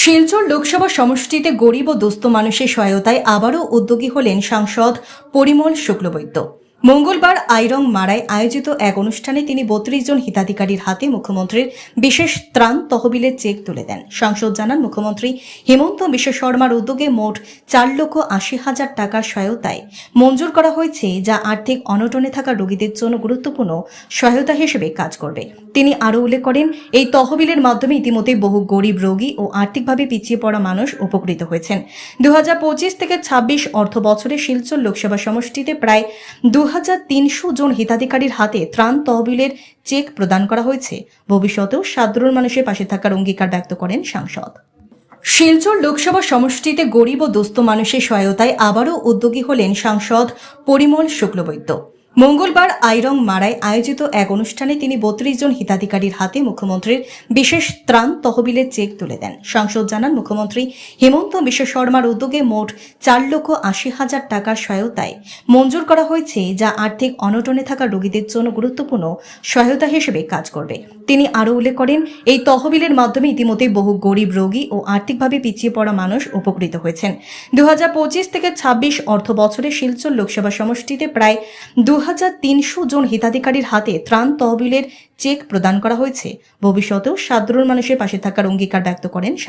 শিলচর লোকসভা সমষ্টিতে গরিব ও দুস্থ মানুষের সহায়তায় আবারও উদ্যোগী হলেন সাংসদ পরিমল শুক্লবৈদ্য। মঙ্গলবার আইরং মারায় আয়োজিত এক অনুষ্ঠানে তিনি ৩২ জন হিতাধিকারীর হাতে মুখ্যমন্ত্রীর বিশেষ ত্রাণ তহবিলের চেক তুলে দেন। সাংসদ জানান, মুখ্যমন্ত্রী হিমন্ত বিশ্ব শর্মার উদ্যোগে মোট 4,80,000 টাকার সহায়তায় মঞ্জুর করা হয়েছে, যা আর্থিক অনটনে থাকা রোগীদের জন্য গুরুত্বপূর্ণ সহায়তা হিসেবে কাজ করবে। তিনি আরও উল্লেখ করেন, এই তহবিলের মাধ্যমে ইতিমধ্যে বহু গরিব রোগী ও আর্থিকভাবে পিছিয়ে পড়া মানুষ উপকৃত হয়েছেন। 2025 থেকে 26 অর্থ বছরে শিলচর লোকসভা সমষ্টিতে প্রায় 2,300 জন হিতাধিকারীর হাতে ত্রাণ তহবিলের চেক প্রদান করা হয়েছে। ভবিষ্যতেও সাধারণ মানুষের পাশে থাকার অঙ্গীকার ব্যক্ত করেন সাংসদ। শিলচর লোকসভা সমষ্টিতে গরিব ও দুস্থ মানুষের সহায়তায় আবারও উদ্যোগী হলেন সাংসদ পরিমল শুক্লবৈদ্য। মঙ্গলবার আইরং মারায় আয়োজিত এক অনুষ্ঠানে তিনি 32 জন হিতাধিকারীর হাতে মুখ্যমন্ত্রীর বিশেষ ত্রাণ তহবিলের চেক তুলে দেন। সাংসদ জানান, মুখ্যমন্ত্রী হিমন্ত বিশ্ব শর্মার উদ্যোগে মোট 4,80,000 টাকার সহায়তায় মঞ্জুর করা হয়েছে, যা আর্থিক অনটনে থাকা রোগীদের জন্য গুরুত্বপূর্ণ সহায়তা হিসেবে কাজ করবে। তিনি আরও উল্লেখ করেন, এই তহবিলের মাধ্যমে ইতিমধ্যে বহু গরিব রোগী ও আর্থিকভাবে পিছিয়ে পড়া মানুষ উপকৃত হয়েছেন। 2025 থেকে 26 অর্থ বছরে শিলচর লোকসভা সমষ্টিতে প্রায় 2,300 জন হিতাধিকারীর হাতে ত্রাণ তহবিলের চেক প্রদান করা হয়েছে। ভবিষ্যতেও সাধারণ মানুষের পাশে থাকার অঙ্গীকার ব্যক্ত করেন সাংসদ।